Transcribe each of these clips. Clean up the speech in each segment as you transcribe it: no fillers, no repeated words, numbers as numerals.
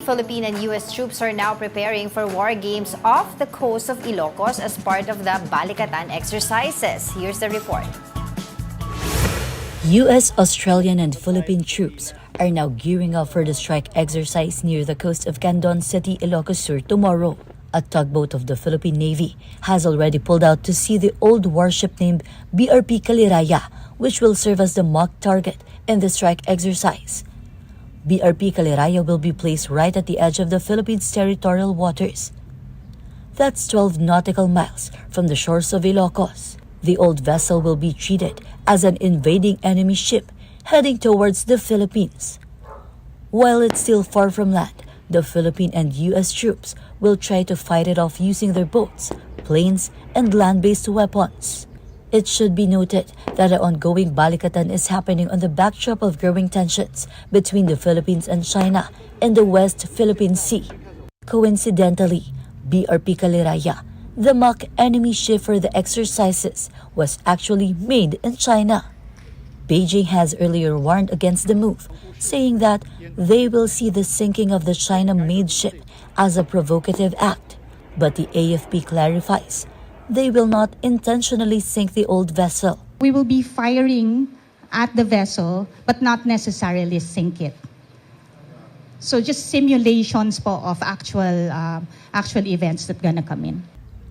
Philippine and U.S. troops are now preparing for war games off the coast of Ilocos as part of the Balikatan exercises. Here's the report. U.S., Australian, and Philippine troops are now gearing up for the strike exercise near the coast of Candon City, Ilocos Sur tomorrow. A tugboat of the Philippine Navy has already pulled out to see the old warship named BRP Kaliraya, which will serve as the mock target in the strike exercise. BRP Kaliraya will be placed right at the edge of the Philippines' territorial waters. That's 12 nautical miles from the shores of Ilocos. The old vessel will be treated as an invading enemy ship heading towards the Philippines. While it's still far from land, the Philippine and U.S. troops will try to fight it off using their boats, planes, and land-based weapons. It should be noted that the ongoing Balikatan is happening on the backdrop of growing tensions between the Philippines and China in the West Philippine Sea. Coincidentally, BRP Kaliraya, the mock enemy ship for the exercises, was actually made in China. Beijing has earlier warned against the move, saying that they will see the sinking of the China-made ship as a provocative act. But the AFP clarifies they will not intentionally sink the old vessel. We will be firing at the vessel but not necessarily sink it. So just simulations po of actual events that gonna come in.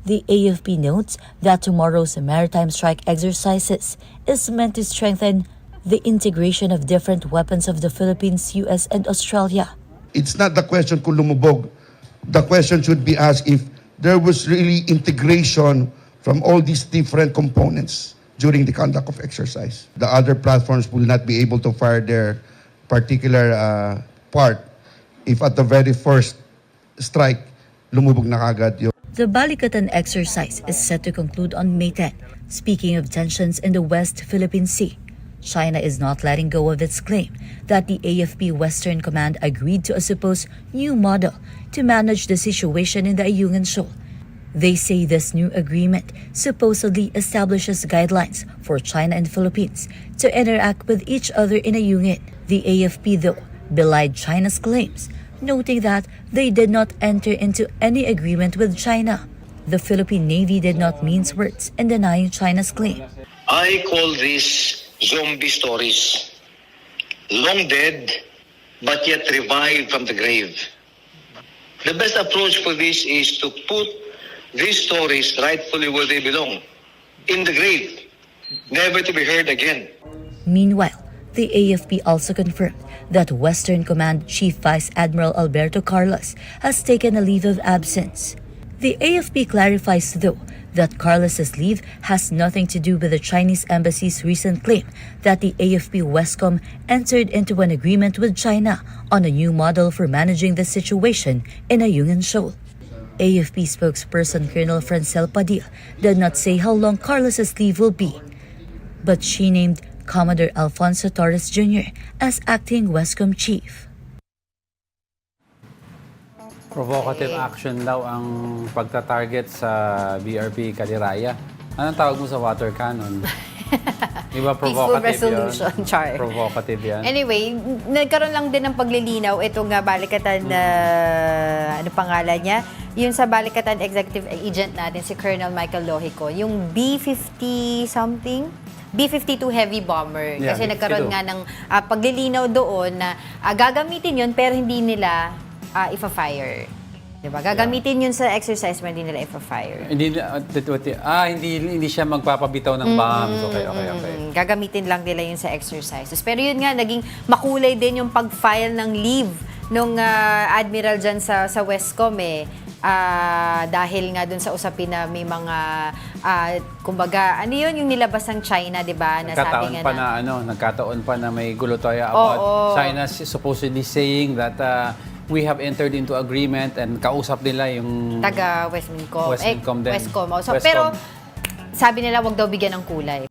The AFP notes that tomorrow's maritime strike exercises is meant to strengthen the integration of different weapons of the Philippines, US, and Australia. It's not the question kung lumubog. The question should be asked if there was really integration from all these different components during the conduct of exercise. The other platforms will not be able to fire their particular part if at the very first strike, lumubog na kagad yung. The Balikatan exercise is set to conclude on May 10. Speaking of tensions in the West Philippine Sea, China is not letting go of its claim that the AFP Western Command agreed to a supposed new model to manage the situation in the Ayungin Shoal. They say this new agreement supposedly establishes guidelines for China and Philippines to interact with each other in Ayungin. The AFP, though, belied China's claims, noting that they did not enter into any agreement with China. The Philippine Navy did not mince words in denying China's claim. I call these zombie stories. Long dead, but yet revived from the grave. The best approach for this is to put these stories rightfully where they belong, in the grave, never to be heard again. Meanwhile, the AFP also confirmed that Western Command Chief Vice Admiral Alberto Carlos has taken a leave of absence. The AFP clarifies, though, that Carlos's leave has nothing to do with the Chinese embassy's recent claim that the AFP Westcom entered into an agreement with China on a new model for managing the situation in Ayungin Shoal. AFP spokesperson Colonel Francel Padilla did not say how long Carlos's leave will be, but she named Commodore Alfonso Torres Jr. as acting Westcom chief. Provocative action daw ang pagta-target sa BRP Kaliraya. Anong tawag mo sa water cannon? Iba provocative Peaceful resolution, yun. Char. Provocative yan. Anyway, nagkaroon lang din ng paglilinaw itong Balikatan na ano pangalan niya? Yung sa Balikatan Executive Agent natin, si Colonel Michael Lohico, yung B-50 something? B-52 heavy bomber. Yeah, Kasi nagkaroon 52. nga ng paglilinaw doon na gagamitin yun pero hindi nila ipa-fire. Diba? Gagamitin yun sa exercise pero hindi nila ipa-fire. Hindi siya magpapabitaw ng bombs. Okay. Gagamitin lang nila yun sa exercises. Pero yun nga, naging makulay din yung pag-file ng leave nung admiral dyan sa Westcom dahil nga dun sa usapin na may mga kumbaga, ano yun yung nilabas ng China, di ba? Nagkataon pa na may gulo tayo about China supposedly saying that we have entered into agreement and kausap nila yung taga Westcom. Westcom din. Westcom. So, Westcom. pero sabi nila wag daw bigyan ng kulay.